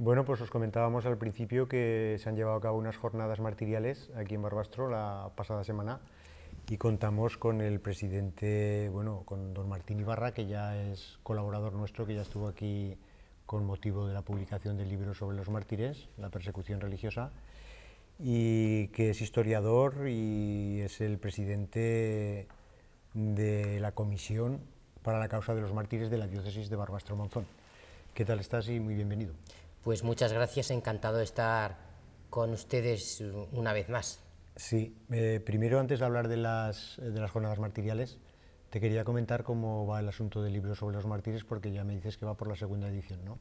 Bueno, pues os comentábamos al principio que se han llevado a cabo unas jornadas martiriales aquí en Barbastro la pasada semana y contamos con el presidente, bueno, con don Martín Ibarra, que ya es colaborador nuestro, que ya estuvo aquí con motivo de la publicación del libro sobre los mártires, la persecución religiosa, y que es historiador y es el presidente de la Comisión para la Causa de los Mártires de la Diócesis de Barbastro-Monzón. ¿Qué tal estás? Y muy bienvenido. Pues muchas gracias, encantado de estar con ustedes una vez más. Sí, primero antes de hablar de las jornadas martiriales, te quería comentar cómo va el asunto del libro sobre los mártires, porque ya me dices que va por la segunda edición, ¿no?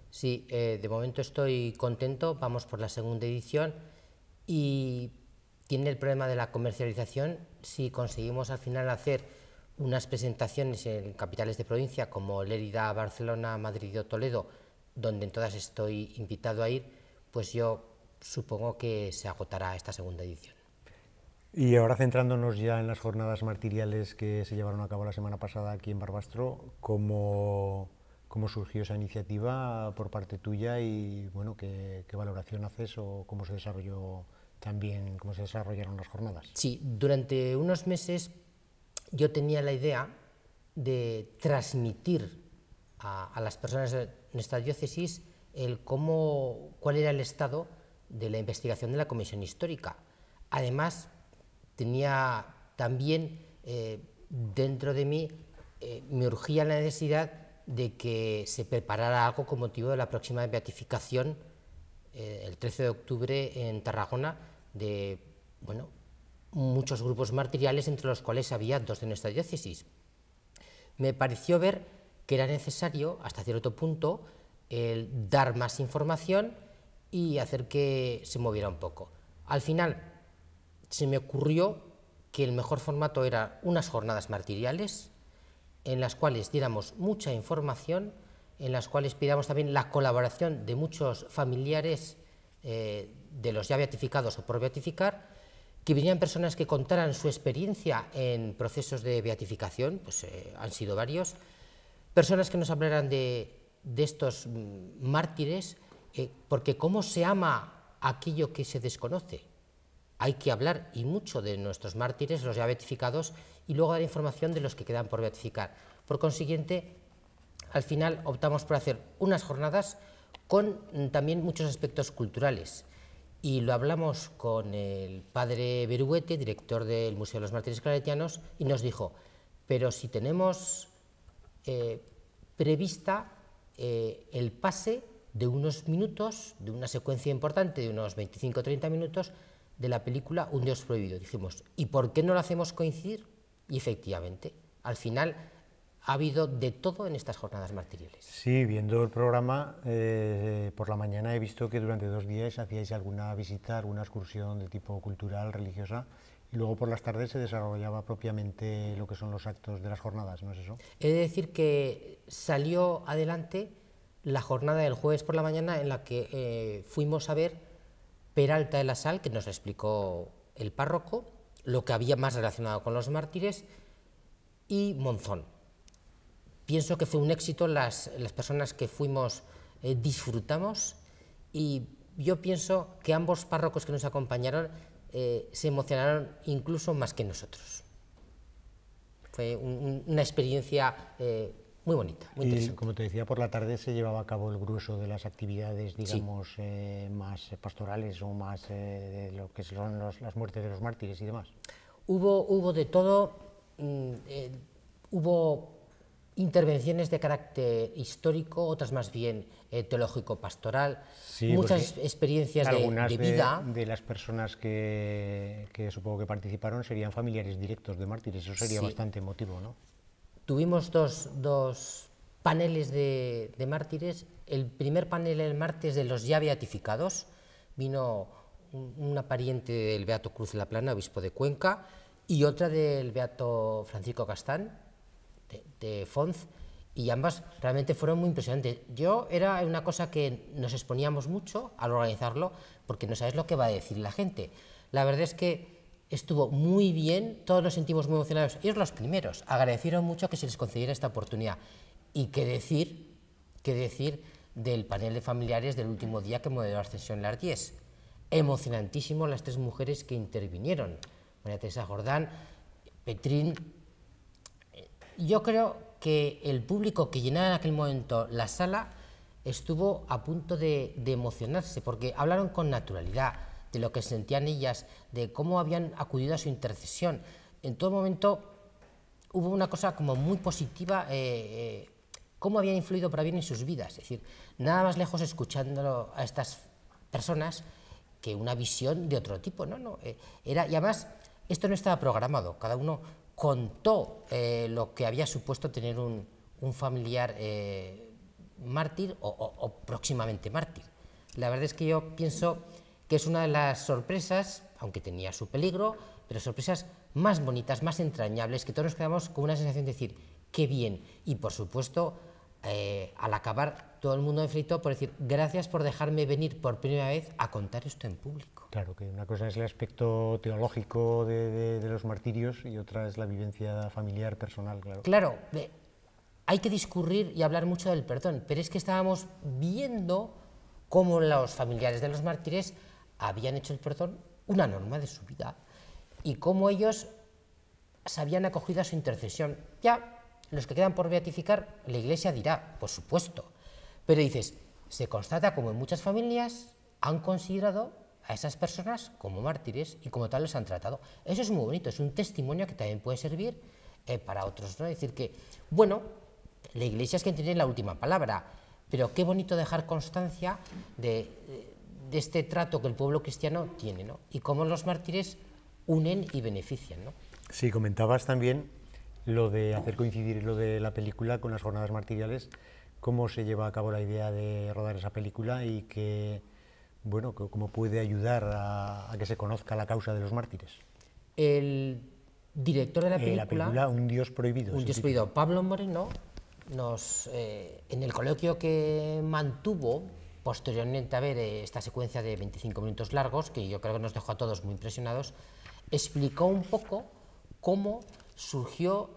Sí, de momento estoy contento, vamos por la segunda edición y tiene el problema de la comercialización. Si conseguimos al final hacer unas presentaciones en capitales de provincia como Lérida, Barcelona, Madrid o Toledo, donde en todas estoy invitado a ir, pues yo supongo que se agotará esta segunda edición. Y ahora centrándonos ya en las jornadas martiriales que se llevaron a cabo la semana pasada aquí en Barbastro, ¿cómo surgió esa iniciativa por parte tuya y bueno, qué valoración haces o cómo se desarrolló también, cómo se desarrollaron las jornadas? Sí, durante unos meses yo tenía la idea de transmitir a las personas de nuestra diócesis cuál era el estado de la investigación de la Comisión Histórica. Además, tenía también dentro de mí, me urgía la necesidad de que se preparara algo con motivo de la próxima beatificación el 13 de octubre en Tarragona de muchos grupos martiriales, entre los cuales había dos de nuestra diócesis. Me pareció ver que era necesario, hasta cierto punto, dar más información y hacer que se moviera un poco. Al final se me ocurrió que el mejor formato era unas jornadas martiriales en las cuales diéramos mucha información, en las cuales pidiéramos también la colaboración de muchos familiares de los ya beatificados o por beatificar, que vinieran personas que contaran su experiencia en procesos de beatificación, pues han sido varios, personas que nos hablaran de estos mártires, porque cómo se ama aquello que se desconoce. Hay que hablar y mucho de nuestros mártires, los ya beatificados, y luego dar información de los que quedan por beatificar. Por consiguiente, al final optamos por hacer unas jornadas con también muchos aspectos culturales. Y lo hablamos con el padre Beruete, director del Museo de los Mártires Claretianos, y nos dijo, pero si tenemos prevista el pase de unos minutos, de una secuencia importante de unos 25 o 30 minutos, de la película Un Dios prohibido. Dijimos, ¿y por qué no lo hacemos coincidir? Y efectivamente, al final ha habido de todo en estas jornadas martiriales. Sí, viendo el programa, por la mañana he visto que durante 2 días hacíais alguna visita, alguna excursión de tipo cultural, religiosa, y luego por las tardes se desarrollaba propiamente lo que son los actos de las jornadas, ¿no es eso? He de decir que salió adelante la jornada del jueves por la mañana en la que fuimos a ver Peralta de la Sal, que nos explicó el párroco, lo que había más relacionado con los mártires, y Monzón. Pienso que fue un éxito, las personas que fuimos disfrutamos, y yo pienso que ambos párrocos que nos acompañaron se emocionaron incluso más que nosotros. Fue una experiencia muy bonita, muy interesante. Y como te decía, por la tarde se llevaba a cabo el grueso de las actividades, digamos, sí, más pastorales o más de lo que son las muertes de los mártires y demás. Hubo de todo, hubo intervenciones de carácter histórico, otras más bien teológico-pastoral, sí, muchas experiencias de vida. De las personas que supongo que participaron serían familiares directos de mártires, eso sería sí, bastante emotivo, ¿no? Tuvimos dos paneles de mártires. El primer panel el martes de los ya beatificados, vino una pariente del beato Cruz de la Plana, obispo de Cuenca, y otra del beato Francisco Castán, de Fonz, y ambas realmente fueron muy impresionantes. Era una cosa que nos exponíamos mucho al organizarlo, porque no sabes lo que va a decir la gente. La verdad es que estuvo muy bien, todos nos sentimos muy emocionados, ellos los primeros, agradecieron mucho que se les concediera esta oportunidad. Y qué decir del panel de familiares del último día que moderó Ascensión Lardíez. Emocionantísimo las 3 mujeres que intervinieron, María Teresa Jordán, Petrín. Yo creo que el público que llenaba en aquel momento la sala estuvo a punto de emocionarse, porque hablaron con naturalidad de lo que sentían ellas, de cómo habían acudido a su intercesión. En todo momento hubo una cosa como muy positiva, cómo habían influido para bien en sus vidas. Es decir, nada más lejos escuchando a estas personas que una visión de otro tipo, y además esto no estaba programado, cada uno contó lo que había supuesto tener un familiar mártir o próximamente mártir. La verdad es que yo pienso que es una de las sorpresas, aunque tenía su peligro, pero sorpresas más bonitas, más entrañables, que todos nos quedamos con una sensación de decir, qué bien, y por supuesto, al acabar, todo el mundo me felicitó por decir, gracias por dejarme venir por primera vez a contar esto en público. Claro, que una cosa es el aspecto teológico de los martirios y otra es la vivencia familiar, personal, claro. Claro, hay que discurrir y hablar mucho del perdón, pero es que estábamos viendo cómo los familiares de los mártires habían hecho el perdón una norma de su vida y cómo ellos se habían acogido a su intercesión. Ya, los que quedan por beatificar, la Iglesia dirá, por supuesto, pero dices, se constata como en muchas familias han considerado a esas personas como mártires y como tal los han tratado. Eso es muy bonito, es un testimonio que también puede servir para otros, ¿no? Es decir que, bueno, la Iglesia es quien tiene la última palabra, pero qué bonito dejar constancia de este trato que el pueblo cristiano tiene, ¿no? Y cómo los mártires unen y benefician, ¿no? Sí, comentabas también lo de hacer coincidir lo de la película con las jornadas martiriales, cómo se lleva a cabo la idea de rodar esa película y que, bueno, cómo puede ayudar a que se conozca la causa de los mártires. El director de la película, Un Dios prohibido. Un Dios prohibido, Pablo Moreno, en el coloquio que mantuvo posteriormente a ver esta secuencia de 25 minutos largos, que yo creo que nos dejó a todos muy impresionados, explicó un poco cómo surgió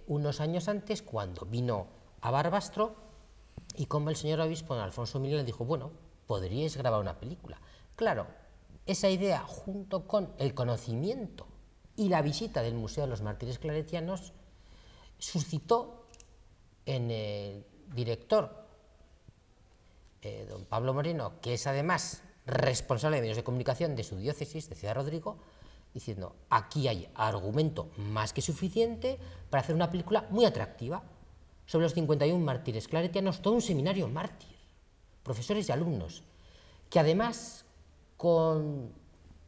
unos años antes, cuando vino a Barbastro, y cómo el señor obispo, don Alfonso Milán, le dijo, bueno, podríais grabar una película. Claro, esa idea, junto con el conocimiento y la visita del Museo de los Mártires Claretianos, suscitó en el director, don Pablo Moreno, que es además responsable de medios de comunicación de su diócesis, de Ciudad Rodrigo, diciendo, aquí hay argumento más que suficiente para hacer una película muy atractiva sobre los 51 mártires claretianos, todo un seminario mártir, profesores y alumnos, que además con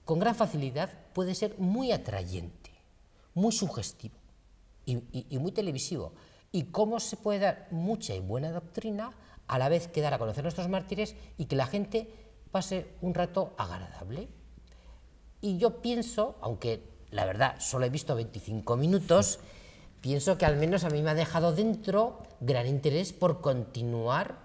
gran facilidad puede ser muy atrayente, muy sugestivo y muy televisivo, y cómo se puede dar mucha y buena doctrina a la vez que dar a conocer a nuestros mártires y que la gente pase un rato agradable. Y yo pienso, aunque la verdad solo he visto 25 minutos, pienso que al menos a mí me ha dejado dentro gran interés por continuar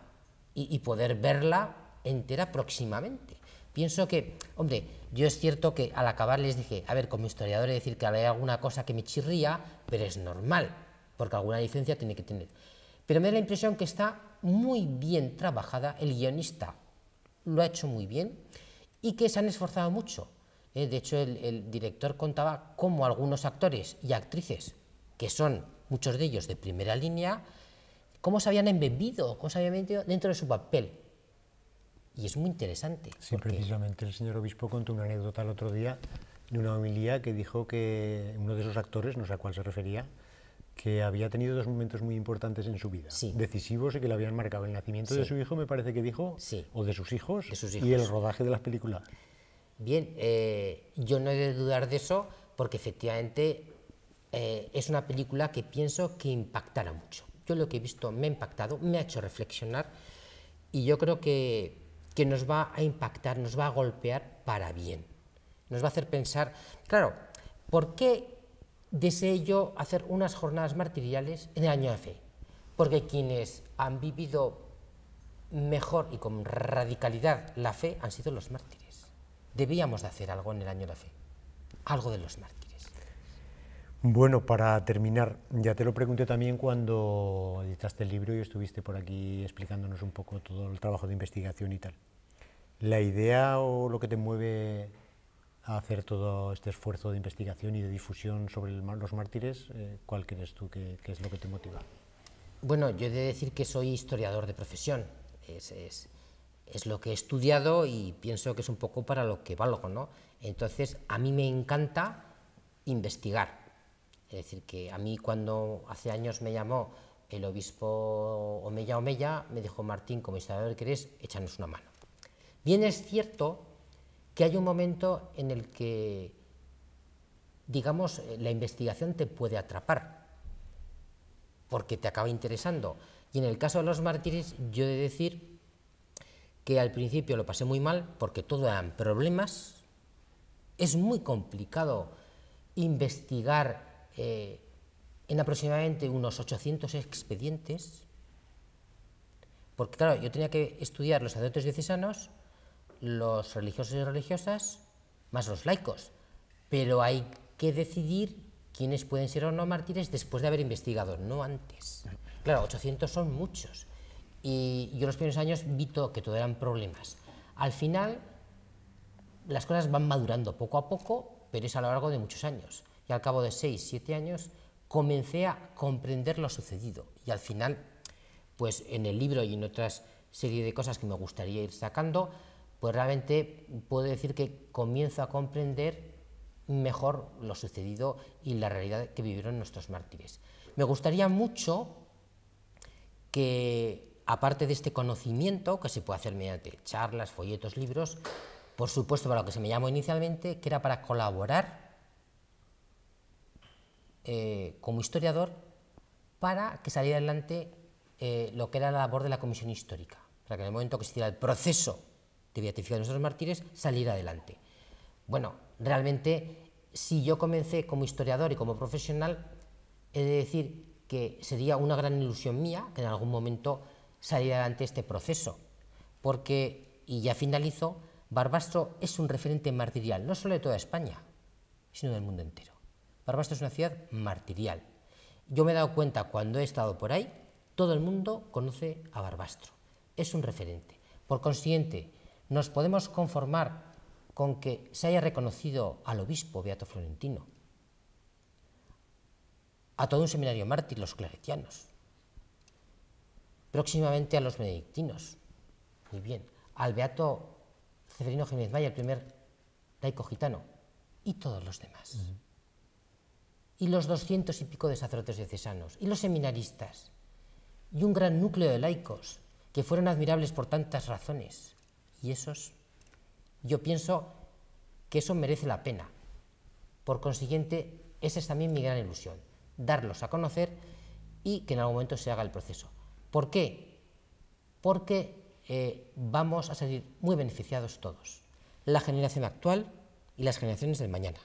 y poder verla entera próximamente. Pienso que, hombre, yo es cierto que al acabar les dije, a ver, como historiador he de decir que hay alguna cosa que me chirría, pero es normal, porque alguna licencia tiene que tener. Pero me da la impresión que está muy bien trabajada, el guionista lo ha hecho muy bien y que se han esforzado mucho. De hecho, el director contaba cómo algunos actores y actrices, que son muchos de ellos de primera línea, cómo se habían embebido, cómo se habían metido dentro de su papel. Y es muy interesante. Sí, precisamente el señor obispo contó una anécdota el otro día de una homilía que dijo que uno de esos actores, no sé a cuál se refería, que había tenido 2 momentos muy importantes en su vida, sí, decisivos y que le habían marcado el nacimiento de su hijo, me parece que dijo, sí, o de sus hijos, y el rodaje de las películas. Bien, yo no he de dudar de eso, porque efectivamente es una película que pienso que impactará mucho. Yo lo que he visto me ha impactado, me ha hecho reflexionar, y yo creo que nos va a impactar, nos va a golpear para bien. Nos va a hacer pensar, claro, ¿por qué deseé yo hacer unas jornadas martiriales en el año de fe? Porque quienes han vivido mejor y con radicalidad la fe han sido los mártires. Debíamos de hacer algo en el año de la fe, algo de los mártires. Bueno, para terminar, ya te lo pregunté también cuando editaste el libro y estuviste por aquí explicándonos un poco todo el trabajo de investigación y tal. ¿La idea o lo que te mueve a hacer todo este esfuerzo de investigación y de difusión sobre los mártires, cuál crees tú que es lo que te motiva? Bueno, yo he de decir que soy historiador de profesión, es lo que he estudiado y pienso que es un poco para lo que valgo, ¿no? Entonces, a mí me encanta investigar. Es decir, que a mí cuando hace años me llamó el obispo Omeya, me dijo: Martín, como historiador que eres, échanos una mano. Bien es cierto que hay un momento en el que, digamos, la investigación te puede atrapar, porque te acaba interesando. Y en el caso de los mártires, yo he de decir que al principio lo pasé muy mal, porque todo eran problemas. Es muy complicado investigar en aproximadamente unos 800 expedientes, porque claro, yo tenía que estudiar los sacerdotes diocesanos, los religiosos y religiosas, más los laicos, pero hay que decidir quiénes pueden ser o no mártires después de haber investigado, no antes. Claro, 800 son muchos, y yo los primeros años vi que todo eran problemas. Al final, las cosas van madurando poco a poco, pero es a lo largo de muchos años. Y al cabo de 6, 7 años, comencé a comprender lo sucedido. Y al final, pues en el libro y en otras serie de cosas que me gustaría ir sacando, pues realmente puedo decir que comienzo a comprender mejor lo sucedido y la realidad que vivieron nuestros mártires. Me gustaría mucho que, aparte de este conocimiento, que se puede hacer mediante charlas, folletos, libros, por supuesto, para lo que se me llamó inicialmente, que era para colaborar como historiador para que saliera adelante lo que era la labor de la comisión histórica, para que en el momento que se hiciera el proceso de beatificación de nuestros mártires saliera adelante. Bueno, realmente, si yo comencé como historiador y como profesional, he de decir que sería una gran ilusión mía que en algún momento saliera adelante este proceso, porque, y ya finalizo, Barbastro es un referente martirial, no solo de toda España, sino del mundo entero. Barbastro es una ciudad martirial. Yo me he dado cuenta cuando he estado por ahí, todo el mundo conoce a Barbastro, es un referente. Por consiguiente, nos podemos conformar con que se haya reconocido al obispo Beato Florentino, a todo un seminario mártir, los claretianos, próximamente a los benedictinos, muy bien, al Beato Ceferino Jiménez Maya, el primer laico gitano, y todos los demás. Y los 200 y pico de sacerdotes diocesanos, y los seminaristas, y un gran núcleo de laicos que fueron admirables por tantas razones. Y esos, yo pienso que eso merece la pena. Por consiguiente, esa es también mi gran ilusión, darlos a conocer y que en algún momento se haga el proceso. ¿Por qué? Porque vamos a salir muy beneficiados todos, la generación actual y las generaciones del mañana,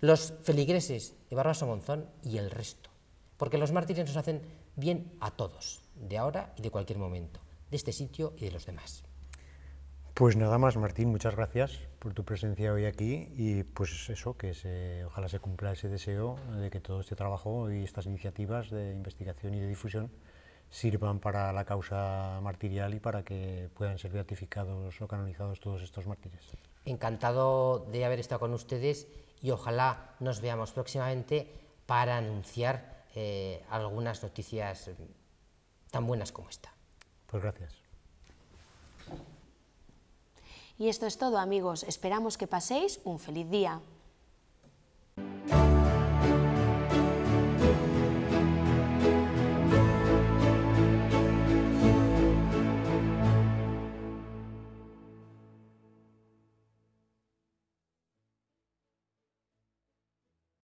los feligreses de Barbastro Monzón y el resto, porque los mártires nos hacen bien a todos, de ahora y de cualquier momento, de este sitio y de los demás. Pues nada más, Martín, muchas gracias por tu presencia hoy aquí y pues eso, que ojalá se cumpla ese deseo de que todo este trabajo y estas iniciativas de investigación y de difusión sirvan para la causa martirial y para que puedan ser beatificados o canonizados todos estos mártires. Encantado de haber estado con ustedes y ojalá nos veamos próximamente para anunciar algunas noticias tan buenas como esta. Pues gracias. Y esto es todo, amigos. Esperamos que paséis un feliz día.